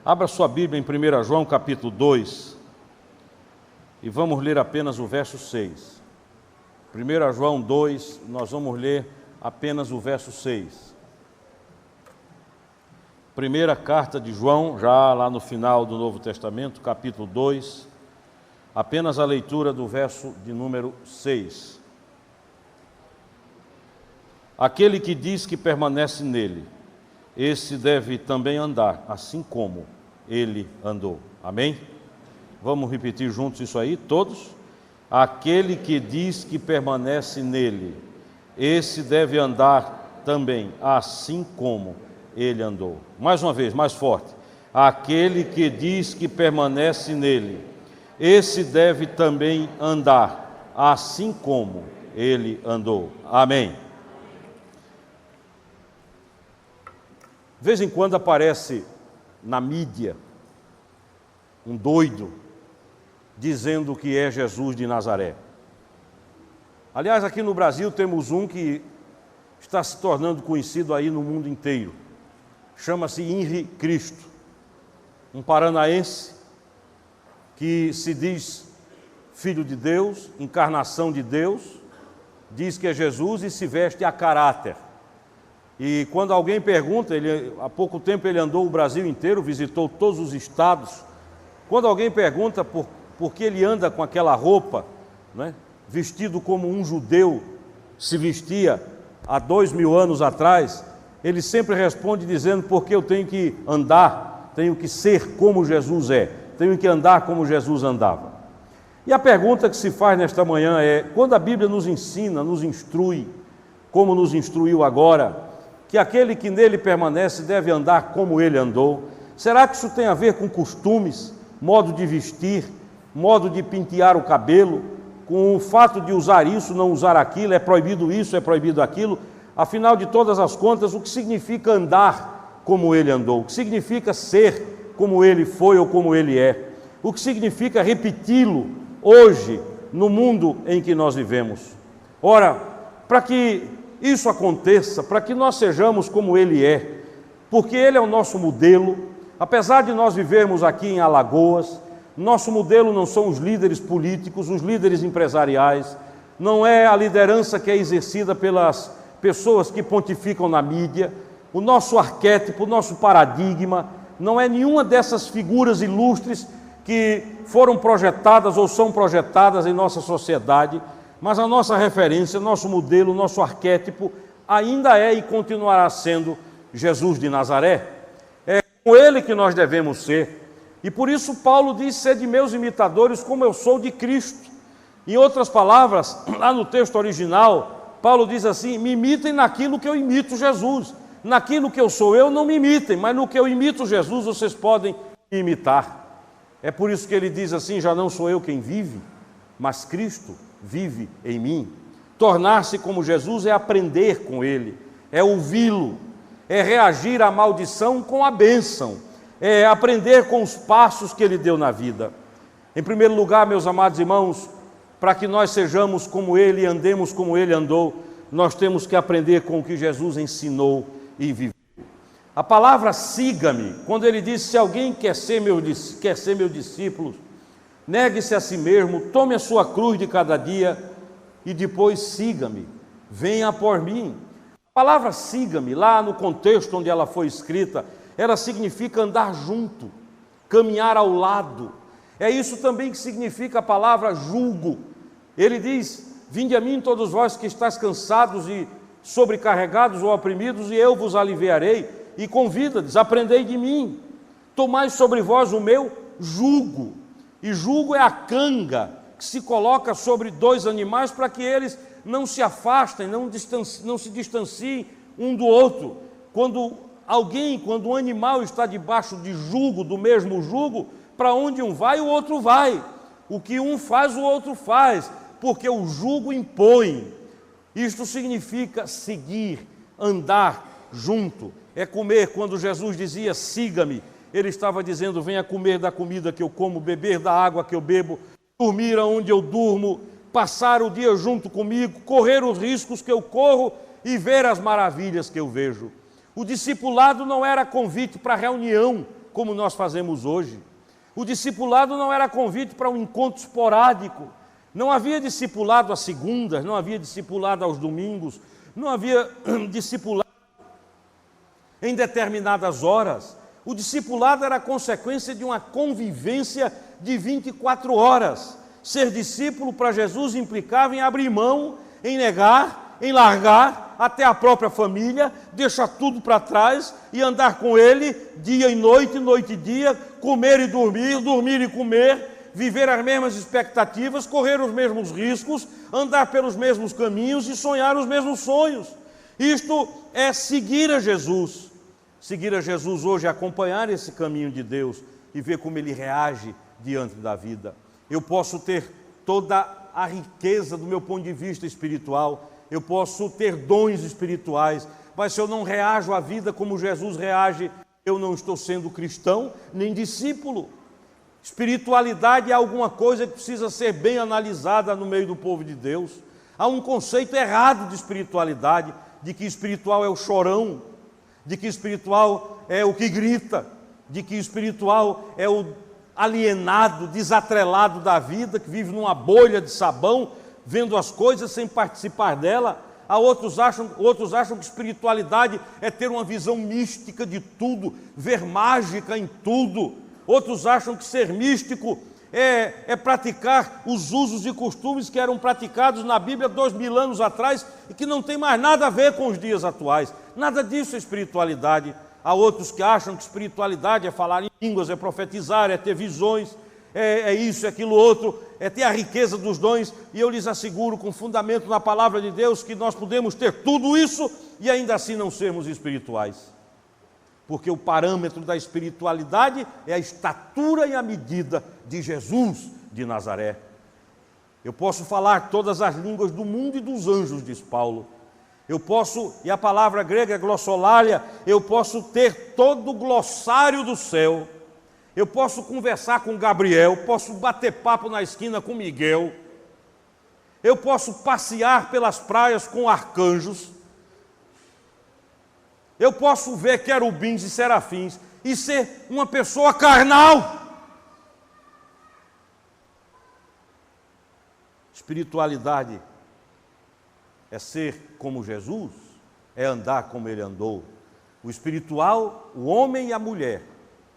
Abra sua Bíblia em 1 João capítulo 2 e vamos ler apenas o verso 6. 1 João 2, nós vamos ler apenas o verso 6. Primeira carta de João, já lá no final do Novo Testamento, capítulo 2, apenas a leitura do verso de número 6. Aquele que diz que permanece nele, esse deve também andar, assim como ele andou. Amém? Vamos repetir juntos isso aí, todos? Aquele que diz que permanece nele, esse deve andar também, assim como ele andou. Mais uma vez, mais forte. Aquele que diz que permanece nele, esse deve também andar, assim como ele andou. Amém. De vez em quando aparece na mídia um doido dizendo que é Jesus de Nazaré. Aliás, aqui no Brasil temos um que está se tornando conhecido aí no mundo inteiro. Chama-se Henri Cristo, um paranaense que se diz filho de Deus, encarnação de Deus, diz que é Jesus e se veste a caráter. E quando alguém pergunta, há pouco tempo ele andou o Brasil inteiro, visitou todos os estados. Quando alguém pergunta por que ele anda com aquela roupa, né, vestido como um judeu se vestia há 2000 anos atrás, ele sempre responde dizendo: porque eu tenho que andar, tenho que ser como Jesus é, tenho que andar como Jesus andava. E a pergunta que se faz nesta manhã é: quando a Bíblia nos ensina, nos instrui, como nos instruiu agora, que aquele que nele permanece deve andar como ele andou, será que isso tem a ver com costumes, modo de vestir, modo de pentear o cabelo, com o fato de usar isso, não usar aquilo, é proibido isso, é proibido aquilo? Afinal de todas as contas, o que significa andar como ele andou? O que significa ser como ele foi ou como ele é? O que significa repeti-lo hoje no mundo em que nós vivemos? Ora, para que isso aconteça, para que nós sejamos como ele é, porque ele é o nosso modelo. Apesar de nós vivermos aqui em Alagoas, nosso modelo não são os líderes políticos, os líderes empresariais, não é a liderança que é exercida pelas pessoas que pontificam na mídia. O nosso arquétipo, o nosso paradigma não é nenhuma dessas figuras ilustres que foram projetadas ou são projetadas em nossa sociedade, mas a nossa referência, nosso modelo, nosso arquétipo ainda é e continuará sendo Jesus de Nazaré. É com ele que nós devemos ser. E por isso Paulo diz: sede meus imitadores como eu sou de Cristo. Em outras palavras, lá no texto original, Paulo diz assim: me imitem naquilo que eu imito Jesus. Naquilo que eu sou eu, não me imitem, mas no que eu imito Jesus, vocês podem me imitar. É por isso que ele diz assim: já não sou eu quem vive, mas Cristo vive em mim. Tornar-se como Jesus é aprender com ele, é ouvi-lo, é reagir à maldição com a bênção, é aprender com os passos que ele deu na vida. Em primeiro lugar, meus amados irmãos, para que nós sejamos como ele e andemos como ele andou, nós temos que aprender com o que Jesus ensinou e viveu. A palavra siga-me, quando ele diz: se alguém quer ser meu discípulo, negue-se a si mesmo, tome a sua cruz de cada dia e depois siga-me, venha por mim. A palavra siga-me, lá no contexto onde ela foi escrita, ela significa andar junto, caminhar ao lado. É isso também que significa a palavra jugo. Ele diz: vinde a mim todos vós que estáis cansados e sobrecarregados ou oprimidos, e eu vos aliviarei. E convida-lhes: aprendei de mim, tomai sobre vós o meu jugo. E jugo é a canga que se coloca sobre dois animais para que eles não se afastem, não se distanciem um do outro. Quando um animal está debaixo de jugo, do mesmo jugo, para onde um vai, o outro vai. O que um faz, o outro faz, porque o jugo impõe. Isto significa seguir, andar junto. É comer. Quando Jesus dizia: siga-me, ele estava dizendo: venha comer da comida que eu como, beber da água que eu bebo, dormir onde eu durmo, passar o dia junto comigo, correr os riscos que eu corro e ver as maravilhas que eu vejo. O discipulado não era convite para reunião, como nós fazemos hoje. O discipulado não era convite para um encontro esporádico. Não havia discipulado às segundas, não havia discipulado aos domingos, não havia discipulado em determinadas horas. O discipulado era consequência de uma convivência de 24 horas. Ser discípulo para Jesus implicava em abrir mão, em negar, em largar até a própria família, deixar tudo para trás e andar com Ele dia e noite e dia, comer e dormir, dormir e comer, viver as mesmas expectativas, correr os mesmos riscos, andar pelos mesmos caminhos e sonhar os mesmos sonhos. Isto é seguir a Jesus. Seguir a Jesus hoje é acompanhar esse caminho de Deus e ver como Ele reage diante da vida. Eu posso ter toda a riqueza do meu ponto de vista espiritual, eu posso ter dons espirituais, mas se eu não reajo à vida como Jesus reage, eu não estou sendo cristão nem discípulo. Espiritualidade é alguma coisa que precisa ser bem analisada no meio do povo de Deus. Há um conceito errado de espiritualidade, de que espiritual é o chorão, de que espiritual é o que grita, de que espiritual é o alienado, desatrelado da vida, que vive numa bolha de sabão, vendo as coisas sem participar dela. Outros acham que espiritualidade é ter uma visão mística de tudo, ver mágica em tudo. Outros acham que ser místico é praticar os usos e costumes que eram praticados na Bíblia 2000 anos atrás e que não tem mais nada a ver com os dias atuais. Nada disso é espiritualidade. Há outros que acham que espiritualidade é falar em línguas, é profetizar, é ter visões, é isso, é aquilo outro, é ter a riqueza dos dons. E eu lhes asseguro, com fundamento na palavra de Deus, que nós podemos ter tudo isso e ainda assim não sermos espirituais. Porque o parâmetro da espiritualidade é a estatura e a medida de Jesus de Nazaré. Eu posso falar todas as línguas do mundo e dos anjos, diz Paulo. Eu posso, e a palavra grega é glossolalia, eu posso ter todo o glossário do céu. Eu posso conversar com Gabriel, posso bater papo na esquina com Miguel. Eu posso passear pelas praias com arcanjos. Eu posso ver querubins e serafins e ser uma pessoa carnal. Espiritualidade é ser como Jesus, é andar como Ele andou. O espiritual, o homem e a mulher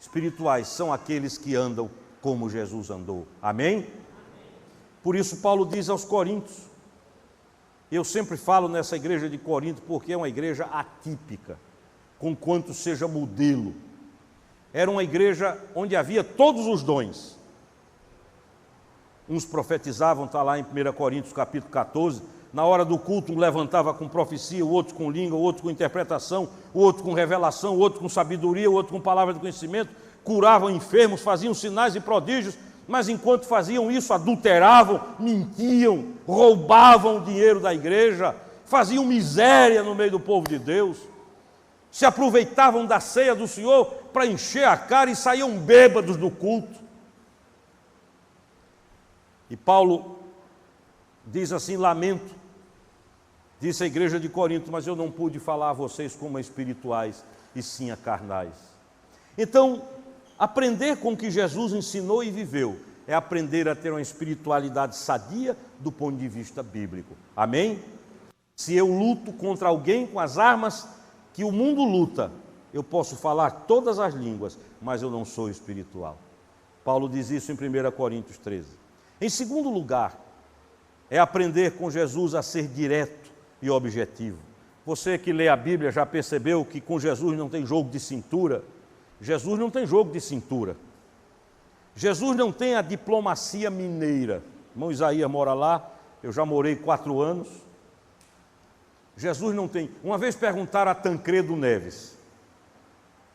espirituais são aqueles que andam como Jesus andou. Amém? Por isso Paulo diz aos Coríntios, eu sempre falo nessa igreja de Corinto porque é uma igreja atípica, conquanto seja modelo. Era uma igreja onde havia todos os dons. Uns profetizavam, está lá em 1 Coríntios capítulo 14, na hora do culto um levantava com profecia, o outro com língua, o outro com interpretação, o outro com revelação, o outro com sabedoria, o outro com palavra de conhecimento, curavam enfermos, faziam sinais e prodígios, mas enquanto faziam isso, adulteravam, mentiam, roubavam o dinheiro da igreja, faziam miséria no meio do povo de Deus, se aproveitavam da ceia do Senhor para encher a cara e saíam bêbados do culto. E Paulo diz assim, lamento, disse a igreja de Corinto, mas eu não pude falar a vocês como a espirituais, e sim a carnais. Então, aprender com o que Jesus ensinou e viveu, é aprender a ter uma espiritualidade sadia do ponto de vista bíblico. Amém? Se eu luto contra alguém com as armas que o mundo luta, eu posso falar todas as línguas, mas eu não sou espiritual. Paulo diz isso em 1 Coríntios 13. Em segundo lugar, é aprender com Jesus a ser direto e objetivo. Você que lê a Bíblia já percebeu que com Jesus não tem jogo de cintura? Jesus não tem jogo de cintura. Jesus não tem a diplomacia mineira. Irmão Isaías mora lá, eu já morei 4 anos. Jesus não tem. Uma vez perguntaram a Tancredo Neves.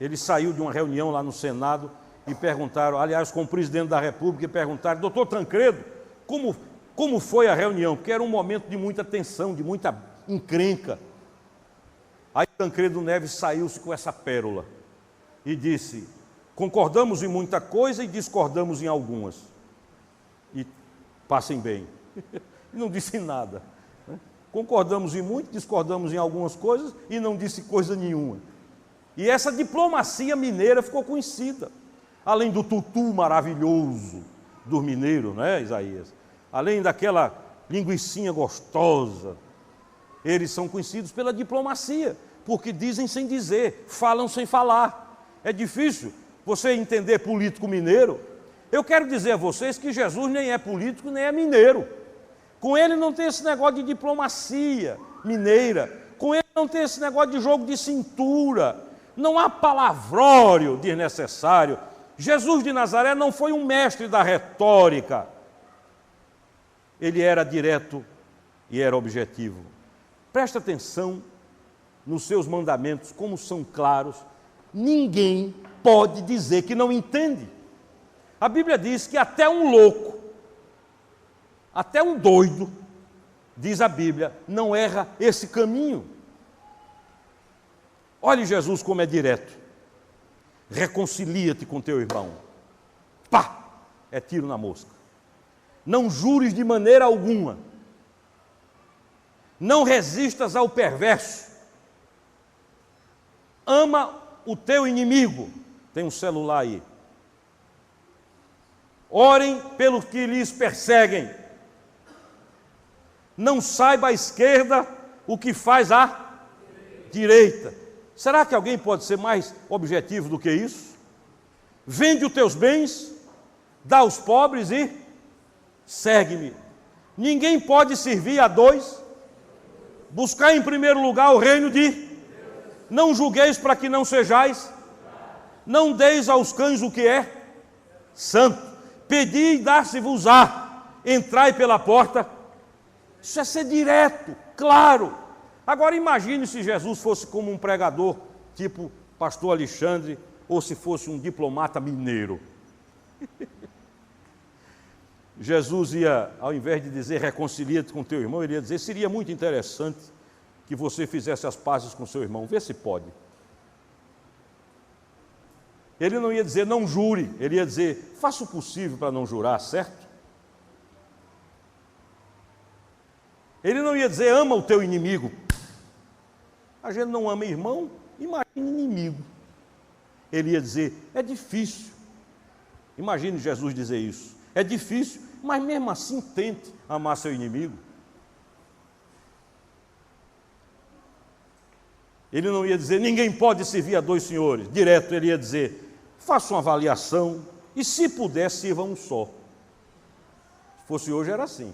Ele saiu de uma reunião lá no Senado e perguntaram, aliás, com o presidente da República, e perguntaram, doutor Tancredo, como foi a reunião? Porque era um momento de muita tensão, de muita encrenca. Aí Tancredo Neves saiu-se com essa pérola e disse, concordamos em muita coisa e discordamos em algumas. E passem bem. E não disse nada. Concordamos em muito, discordamos em algumas coisas e não disse coisa nenhuma. E essa diplomacia mineira ficou conhecida. Além do tutu maravilhoso dos mineiros, né, Isaías? Além daquela linguicinha gostosa, eles são conhecidos pela diplomacia, porque dizem sem dizer, falam sem falar. É difícil você entender político mineiro. Eu quero dizer a vocês que Jesus nem é político, nem é mineiro. Com ele não tem esse negócio de diplomacia mineira. Com ele não tem esse negócio de jogo de cintura. Não há palavrório desnecessário. Jesus de Nazaré não foi um mestre da retórica. Ele era direto e era objetivo. Presta atenção nos seus mandamentos, como são claros. Ninguém pode dizer que não entende. A Bíblia diz que até um louco, até um doido, diz a Bíblia, não erra esse caminho. Olhe Jesus como é direto. Reconcilia-te com teu irmão. Pá! É tiro na mosca. Não jures de maneira alguma. Não resistas ao perverso. Ama o teu inimigo. Tem um celular aí. Orem pelos que lhes perseguem. Não saiba à esquerda o que faz à direita. Será que alguém pode ser mais objetivo do que isso? Vende os teus bens, dá aos pobres e segue-me. Ninguém pode servir a dois. Buscar em primeiro lugar o reino de... Não julgueis para que não sejais. Não deis aos cães o que é santo. Pedi e dar-se-vos-á. Entrai pela porta. Isso é ser direto, claro. Agora imagine se Jesus fosse como um pregador, tipo pastor Alexandre, ou se fosse um diplomata mineiro. Jesus ia, ao invés de dizer reconcilia-te com teu irmão, ele ia dizer, seria muito interessante que você fizesse as pazes com seu irmão, vê se pode. Ele não ia dizer não jure, ele ia dizer faça o possível para não jurar, certo? Ele não ia dizer ama o teu inimigo. A gente não ama irmão, imagine inimigo. Ele ia dizer é difícil. Imagine Jesus dizer isso. É difícil, mas mesmo assim tente amar seu inimigo. Ele não ia dizer, ninguém pode servir a dois senhores. Direto ele ia dizer, faça uma avaliação e se puder, sirva um só. Se fosse hoje era assim.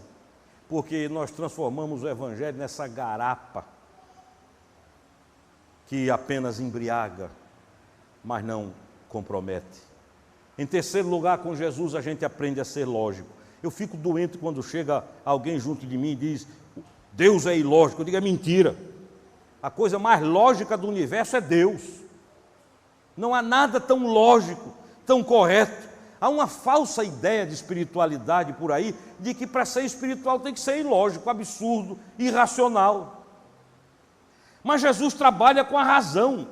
Porque nós transformamos o Evangelho nessa garapa que apenas embriaga, mas não compromete. Em terceiro lugar, com Jesus a gente aprende a ser lógico. Eu fico doente quando chega alguém junto de mim e diz, Deus é ilógico. Eu digo, é mentira. A coisa mais lógica do universo é Deus. Não há nada tão lógico, tão correto. Há uma falsa ideia de espiritualidade por aí, de que para ser espiritual tem que ser ilógico, absurdo, irracional. Mas Jesus trabalha com a razão.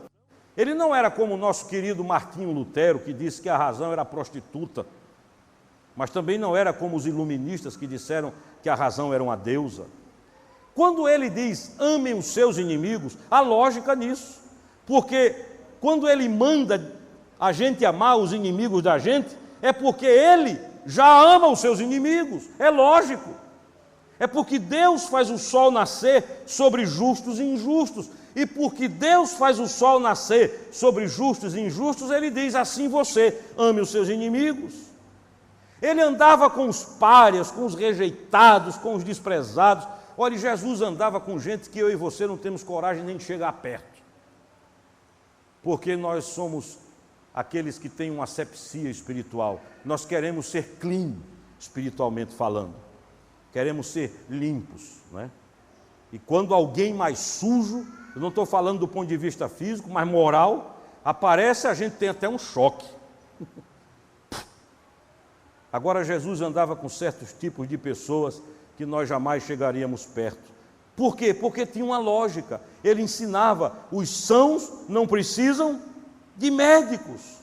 Ele não era como o nosso querido Martinho Lutero, que disse que a razão era prostituta. Mas também não era como os iluministas que disseram que a razão era uma deusa. Quando ele diz, amem os seus inimigos, há lógica nisso. Porque quando ele manda a gente amar os inimigos da gente, é porque ele já ama os seus inimigos. É lógico. É porque Deus faz o sol nascer sobre justos e injustos. E porque Deus faz o sol nascer sobre justos e injustos, ele diz assim você, ame os seus inimigos. Ele andava com os párias, com os rejeitados, com os desprezados. Olha, Jesus andava com gente que eu e você não temos coragem nem de chegar perto. Porque nós somos aqueles que têm uma asepsia espiritual. Nós queremos ser clean, espiritualmente falando. Queremos ser limpos, não é? E quando alguém mais sujo, eu não estou falando do ponto de vista físico, mas moral, aparece, a gente tem até um choque. Agora Jesus andava com certos tipos de pessoas que nós jamais chegaríamos perto. Por quê? Porque tinha uma lógica. Ele ensinava, os sãos não precisam de médicos.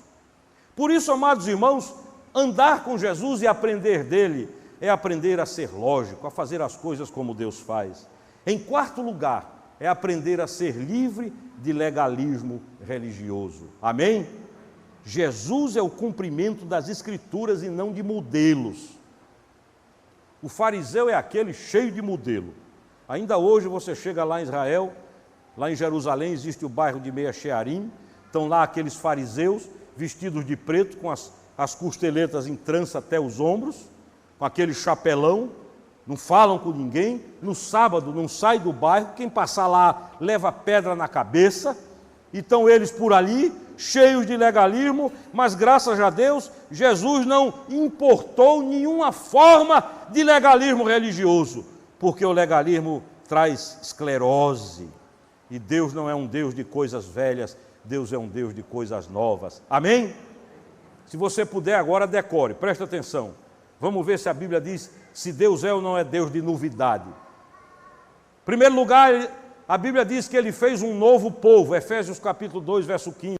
Por isso, amados irmãos, andar com Jesus e aprender dele é aprender a ser lógico, a fazer as coisas como Deus faz. Em quarto lugar, é aprender a ser livre de legalismo religioso. Amém? Jesus é o cumprimento das Escrituras e não de modelos. O fariseu é aquele cheio de modelo. Ainda hoje você chega lá em Israel, lá em Jerusalém existe o bairro de Meia Shearim, estão lá aqueles fariseus vestidos de preto, com as costeletas em trança até os ombros, com aquele chapelão, não falam com ninguém, no sábado não sai do bairro, quem passar lá leva pedra na cabeça, e estão eles por ali, cheios de legalismo, mas graças a Deus, Jesus não importou nenhuma forma de legalismo religioso, porque o legalismo traz esclerose, e Deus não é um Deus de coisas velhas, Deus é um Deus de coisas novas. Amém? Se você puder agora, decore, presta atenção. Vamos ver se a Bíblia diz se Deus é ou não é Deus de novidade. Em primeiro lugar, a Bíblia diz que Ele fez um novo povo, Efésios capítulo 2, verso 15.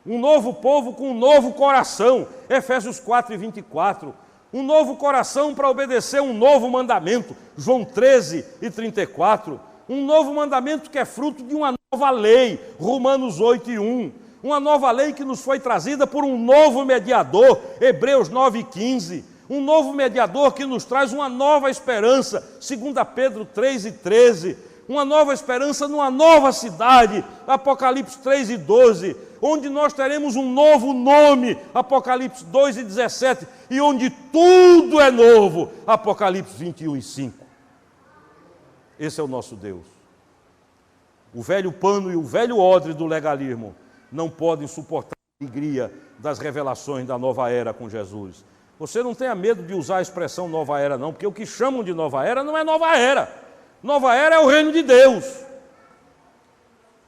Um novo povo com um novo coração, Efésios 4 e 24. Um novo coração para obedecer um novo mandamento, João 13 e 34. Um novo mandamento que é fruto de uma nova lei, Romanos 8 e 1. Uma nova lei que nos foi trazida por um novo mediador, Hebreus 9 e 15. Um novo mediador que nos traz uma nova esperança, 2 Pedro 3 e 13. Uma nova esperança numa nova cidade, Apocalipse 3 e 12. Onde nós teremos um novo nome, Apocalipse 2 e 17. E onde tudo é novo, Apocalipse 21 e 5. Esse é o nosso Deus. O velho pano e o velho odre do legalismo não podem suportar a alegria das revelações da nova era com Jesus. Você não tenha medo de usar a expressão nova era não, porque o que chamam de nova era não é nova era. Nova era é o reino de Deus.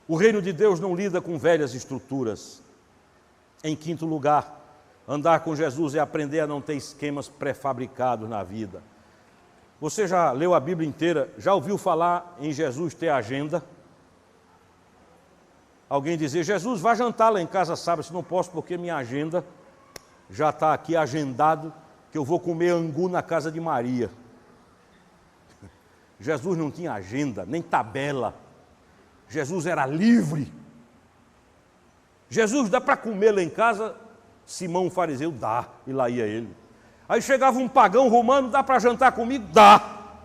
O reino de Deus não lida com velhas estruturas. Em quinto lugar, andar com Jesus é aprender a não ter esquemas pré-fabricados na vida. Você já leu a Bíblia inteira, já ouviu falar em Jesus ter agenda? Alguém dizer, Jesus, vá jantar lá em casa sábado, se não posso porque minha agenda já está aqui agendado, que eu vou comer angu na casa de Maria. Jesus não tinha agenda, nem tabela. Jesus era livre. Jesus, dá para comer lá em casa? Simão o fariseu, dá, e lá ia ele. Aí chegava um pagão romano, dá para jantar comigo? Dá.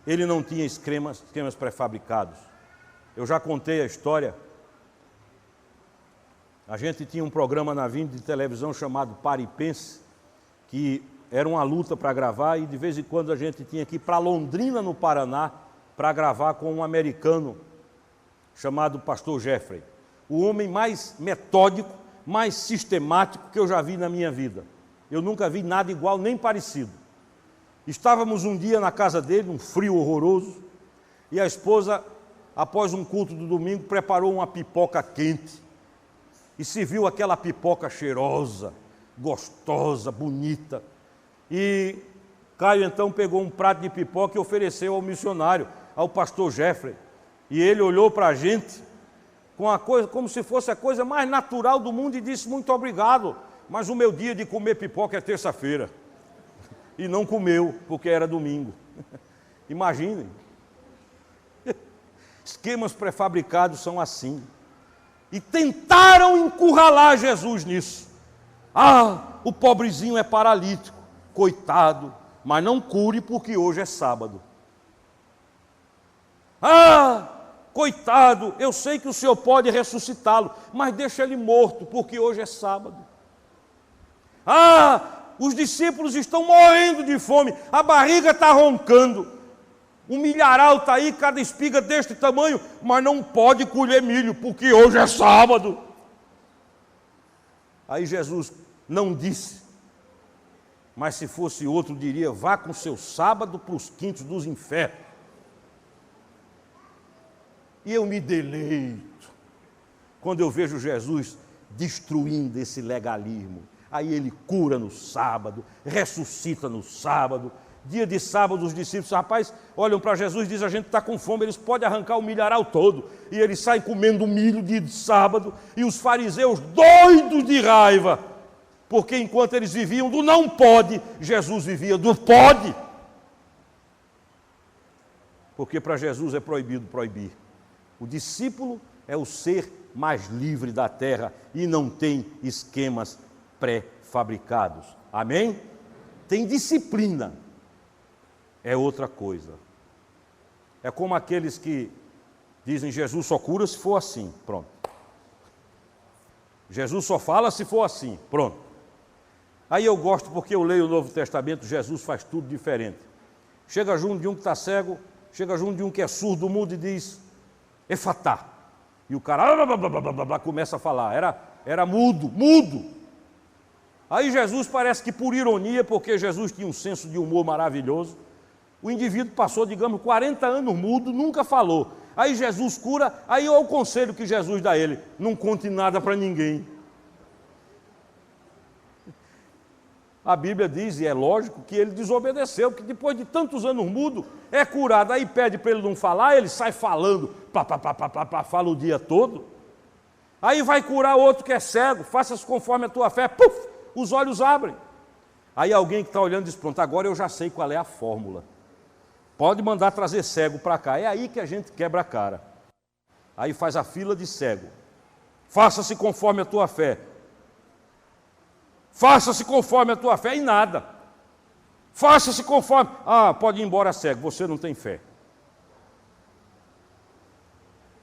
Ele não tinha esquemas pré-fabricados. Eu já contei a história. A gente tinha um programa na Vind de televisão chamado Pare e Pense, que era uma luta para gravar, e de vez em quando a gente tinha que ir para Londrina, no Paraná, para gravar com um americano chamado Pastor Jeffrey. O homem mais metódico, mais sistemático que eu já vi na minha vida. Eu nunca vi nada igual, nem parecido. Estávamos um dia na casa dele, um frio horroroso, e a esposa, após um culto do domingo, preparou uma pipoca quente. E se viu aquela pipoca cheirosa, gostosa, bonita. E Caio então pegou um prato de pipoca e ofereceu ao missionário, ao pastor Jeffrey. E ele olhou para a gente com a coisa, como se fosse a coisa mais natural do mundo e disse, muito obrigado, mas o meu dia de comer pipoca é terça-feira. E não comeu, porque era domingo. Imaginem. Esquemas pré-fabricados são assim. E tentaram encurralar Jesus nisso. Ah, o pobrezinho é paralítico, coitado, mas não cure porque hoje é sábado. Ah, coitado, eu sei que o Senhor pode ressuscitá-lo, mas deixa ele morto porque hoje é sábado. Ah, os discípulos estão morrendo de fome, a barriga está roncando. O milharal está aí, cada espiga deste tamanho, mas não pode colher milho, porque hoje é sábado. Aí Jesus não disse, mas se fosse outro diria, vá com seu sábado para os quintos dos infernos. E eu me deleito quando eu vejo Jesus destruindo esse legalismo. Aí ele cura no sábado, ressuscita no sábado. Dia de sábado, os discípulos, rapaz, olham para Jesus e dizem, a gente está com fome, eles podem arrancar o milharal todo. E eles saem comendo milho dia de sábado, e os fariseus doidos de raiva, porque enquanto eles viviam do não pode, Jesus vivia do pode. porque para Jesus é proibido proibir. O discípulo é o ser mais livre da terra e não tem esquemas pré-fabricados. Amém? Tem disciplina. É outra coisa. É como aqueles que dizem Jesus só cura se for assim. Pronto. Jesus só fala se for assim. Pronto. Aí eu gosto porque eu leio o Novo Testamento, Jesus faz tudo diferente. Chega junto de um que está cego, chega junto de um que é surdo, mudo e diz, efatá. E o cara começa a falar, era mudo. Aí Jesus parece que por ironia, porque Jesus tinha um senso de humor maravilhoso, o indivíduo passou, digamos, 40 anos mudo, nunca falou. Aí Jesus cura, aí olha o conselho que Jesus dá a ele, não conte nada para ninguém. A Bíblia diz, e é lógico, que ele desobedeceu, porque depois de tantos anos mudo, é curado. Aí pede para ele não falar, ele sai falando, fala o dia todo. Aí vai curar outro que é cego, faça-se conforme a tua fé, puf, os olhos abrem. Aí alguém que está olhando diz, pronto, agora eu já sei qual é a fórmula. Pode mandar trazer cego para cá, é aí que a gente quebra a cara. Aí faz a fila de cego. Faça-se conforme a tua fé. Faça-se conforme a tua fé e nada. Faça-se conforme... Ah, pode ir embora cego, você não tem fé.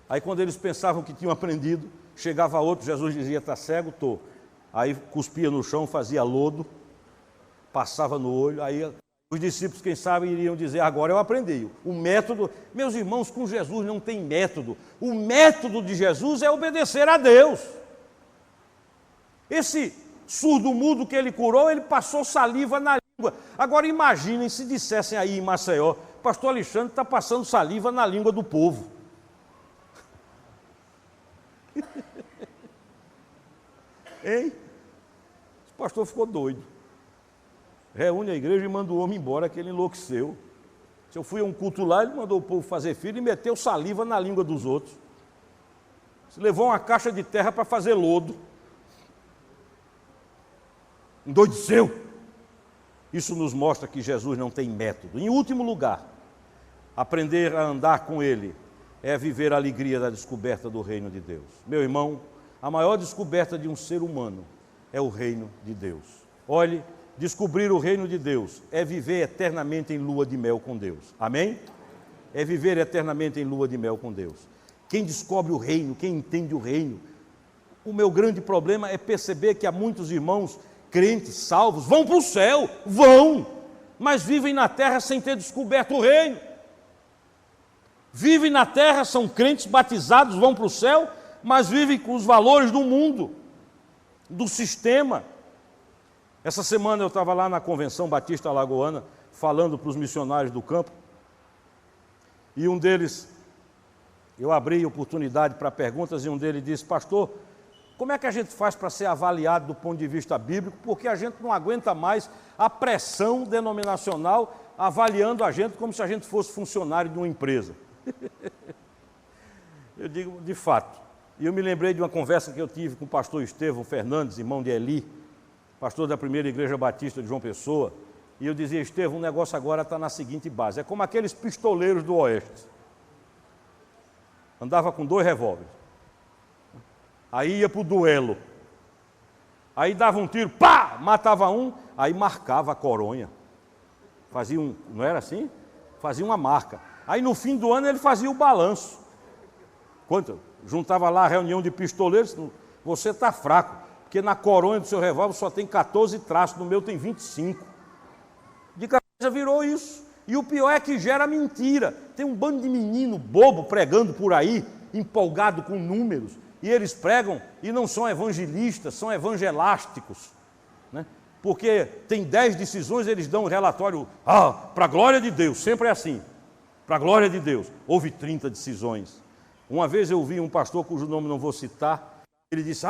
Aí quando eles pensavam que tinham aprendido, chegava outro, Jesus dizia, está cego? Estou. Aí cuspia no chão, fazia lodo, passava no olho, aí os discípulos, quem sabe, iriam dizer, agora eu aprendi. O método, meus irmãos, com Jesus não tem método. O método de Jesus é obedecer a Deus. Esse surdo mudo que ele curou, ele passou saliva na língua. Agora imaginem se dissessem aí em Maceió, pastor Alexandre está passando saliva na língua do povo. Hein? Esse pastor ficou doido. Reúne a igreja e manda o homem embora, que ele enlouqueceu. Se eu fui a um culto lá, ele mandou o povo fazer filho e meteu saliva na língua dos outros. Se levou uma caixa de terra para fazer lodo. Endoideceu. Isso nos mostra que Jesus não tem método. Em último lugar, aprender a andar com Ele é viver a alegria da descoberta do reino de Deus. Meu irmão, a maior descoberta de um ser humano é o reino de Deus. Olhe, descobrir o reino de Deus é viver eternamente em lua de mel com Deus. Amém? É viver eternamente em lua de mel com Deus. Quem descobre o reino, quem entende o reino. O meu grande problema é perceber que há muitos irmãos crentes, salvos, vão para o céu, mas vivem na terra sem ter descoberto o reino. Vivem na terra, são crentes batizados, vão para o céu, mas vivem com os valores do mundo, do sistema. Essa semana eu estava lá na Convenção Batista Alagoana, falando para os missionários do campo, e um deles, eu abri oportunidade para perguntas, e um deles disse, pastor, como é que a gente faz para ser avaliado do ponto de vista bíblico? Porque a gente não aguenta mais a pressão denominacional avaliando a gente como se a gente fosse funcionário de uma empresa. Eu digo, de fato. E eu me lembrei de uma conversa que eu tive com o pastor Estevão Fernandes, irmão de Eli, pastor da primeira igreja batista de João Pessoa, e eu dizia, Estevão, o negócio agora está na seguinte base, é como aqueles pistoleiros do Oeste. Andava com 2 revólveres. Aí ia para o duelo. Aí dava um tiro, pá, matava um, aí marcava a coronha. Fazia não era assim? Fazia uma marca. Aí no fim do ano ele fazia o balanço. Quanto? Juntava lá a reunião de pistoleiros, você está fraco, porque na coronha do seu revólver só tem 14 traços, no meu tem 25. De cabeça virou isso. E o pior é que gera mentira. Tem um bando de menino bobo pregando por aí, empolgado com números, e eles pregam e não são evangelistas, são evangelásticos, né? Porque tem 10 decisões, eles dão um relatório, para a glória de Deus, sempre é assim, para a glória de Deus. Houve 30 decisões. Uma vez eu vi um pastor, cujo nome não vou citar, ele disse,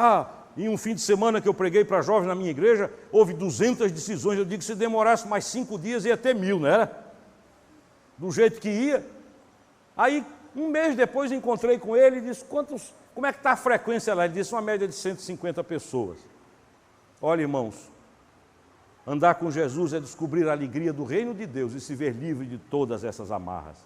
em um fim de semana que eu preguei para jovens na minha igreja, houve 200 decisões, eu digo, se demorasse mais 5 dias ia ter 1000, não era? Do jeito que ia. Aí, um mês depois, encontrei com ele e disse, como é que está a frequência lá? Ele disse, uma média de 150 pessoas. Olha, irmãos, andar com Jesus é descobrir a alegria do reino de Deus e se ver livre de todas essas amarras.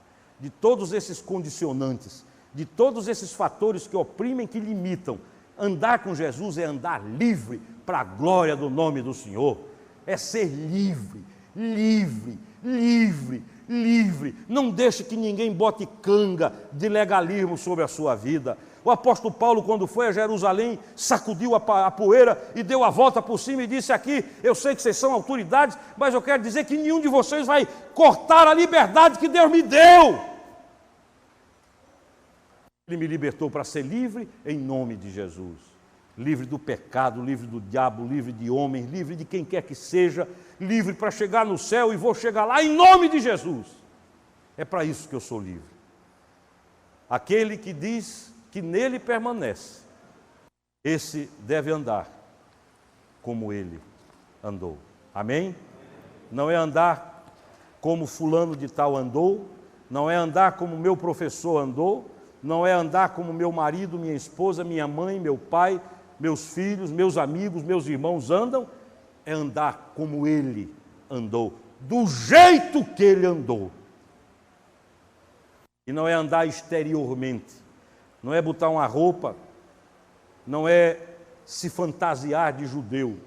de todos esses condicionantes, de todos esses fatores que oprimem, que limitam. Andar com Jesus é andar livre para a glória do nome do Senhor. É ser livre, livre, livre, livre. Não deixe que ninguém bote canga de legalismo sobre a sua vida. O apóstolo Paulo, quando foi a Jerusalém, sacudiu a poeira e deu a volta por cima e disse aqui: eu sei que vocês são autoridades, mas eu quero dizer que nenhum de vocês vai cortar a liberdade que Deus me deu. Ele me libertou para ser livre em nome de Jesus. Livre do pecado, livre do diabo, livre de homens, livre de quem quer que seja, livre para chegar no céu e vou chegar lá em nome de Jesus. É para isso que eu sou livre. Aquele que diz que nele permanece, esse deve andar como ele andou. Amém? Não é andar como fulano de tal andou, não é andar como meu professor andou, não é andar como meu marido, minha esposa, minha mãe, meu pai, meus filhos, meus amigos, meus irmãos andam, é andar como ele andou, do jeito que ele andou. E não é andar exteriormente, não é botar uma roupa, não é se fantasiar de judeu,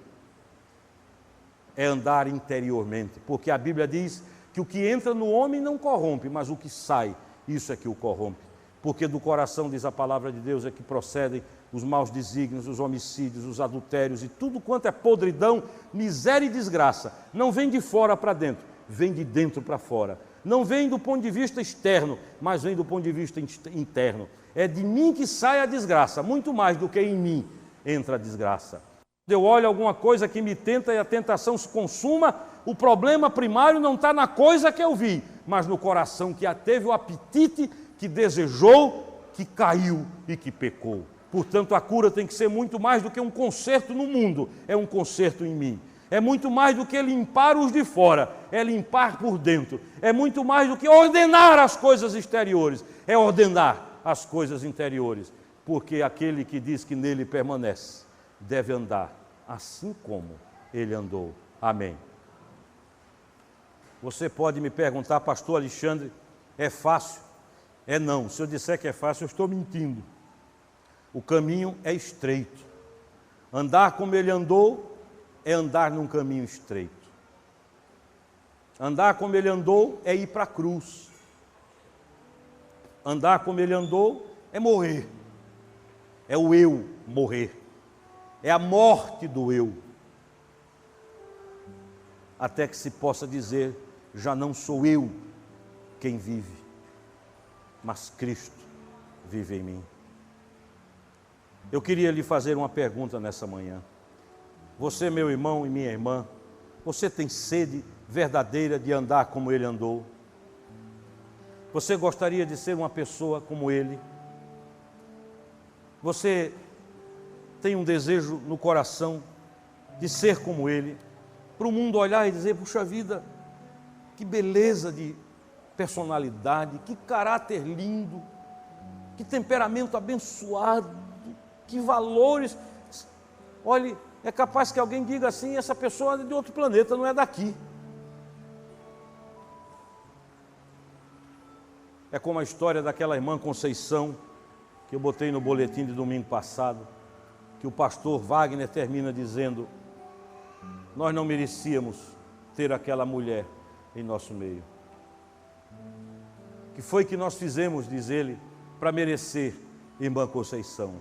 é andar interiormente, porque a Bíblia diz que o que entra no homem não corrompe, mas o que sai, isso é que o corrompe. Porque do coração, diz a palavra de Deus, é que procedem os maus desígnios, os homicídios, os adultérios e tudo quanto é podridão, miséria e desgraça. Não vem de fora para dentro, vem de dentro para fora. Não vem do ponto de vista externo, mas vem do ponto de vista interno. É de mim que sai a desgraça, muito mais do que em mim entra a desgraça. Quando eu olho alguma coisa que me tenta e a tentação se consuma, o problema primário não está na coisa que eu vi, mas no coração que teve o apetite, que desejou, que caiu e que pecou. Portanto, a cura tem que ser muito mais do que um conserto no mundo, é um conserto em mim. É muito mais do que limpar os de fora, é limpar por dentro. É muito mais do que ordenar as coisas exteriores, é ordenar as coisas interiores. Porque aquele que diz que nele permanece, deve andar assim como ele andou. Amém. Você pode me perguntar, pastor Alexandre, é fácil? É não. Se eu disser que é fácil, eu estou mentindo. O caminho é estreito. Andar como ele andou é andar num caminho estreito. Andar como ele andou é ir para a cruz. Andar como ele andou é morrer. É o eu morrer. É a morte do eu. Até que se possa dizer, já não sou eu quem vive, mas Cristo vive em mim. Eu queria lhe fazer uma pergunta nessa manhã. Você, meu irmão e minha irmã, você tem sede verdadeira de andar como ele andou? Você gostaria de ser uma pessoa como ele? Você tem um desejo no coração de ser como ele? Para o mundo olhar e dizer, puxa vida, que beleza de personalidade, que caráter lindo, que temperamento abençoado, que valores. Olhe, é capaz que alguém diga assim, essa pessoa é de outro planeta, não é daqui. É como a história daquela irmã Conceição, que eu botei no boletim de domingo passado, que o pastor Wagner termina dizendo, nós não merecíamos ter aquela mulher em nosso meio. Que foi que nós fizemos, diz ele, para merecer irmã Conceição?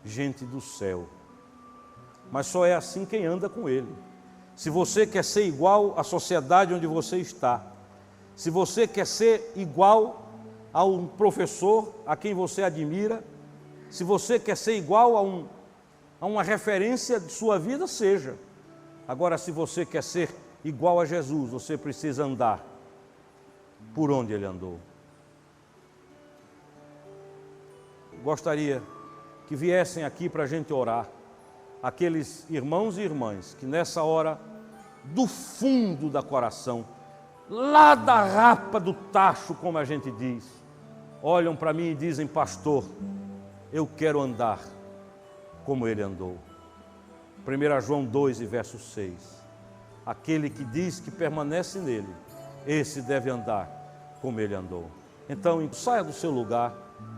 Gente do céu. Mas só é assim quem anda com ele. Se você quer ser igual à sociedade onde você está, se você quer ser igual a um professor a quem você admira, se você quer ser igual a uma referência de sua vida, seja. Agora, se você quer ser igual a Jesus, você precisa andar por onde ele andou. Gostaria que viessem aqui para a gente orar, aqueles irmãos e irmãs que nessa hora, do fundo do coração, lá da rapa do tacho, como a gente diz, olham para mim e dizem, pastor, eu quero andar como ele andou. 1 João 2, verso 6. Aquele que diz que permanece nele, esse deve andar como ele andou. Então, saia do seu lugar,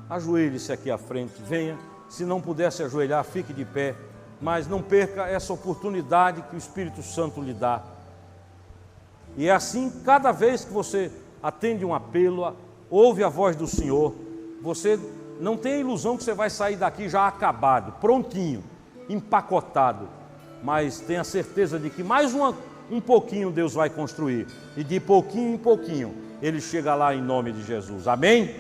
ajoelhe-se aqui à frente, venha. Se não puder se ajoelhar, fique de pé, mas não perca essa oportunidade que o Espírito Santo lhe dá. E é assim, cada vez que você atende um apelo, ouve a voz do Senhor, você não tem a ilusão que você vai sair daqui já acabado, prontinho, empacotado, mas tenha certeza de que mais um pouquinho Deus vai construir, e de pouquinho em pouquinho Ele chega lá em nome de Jesus. Amém?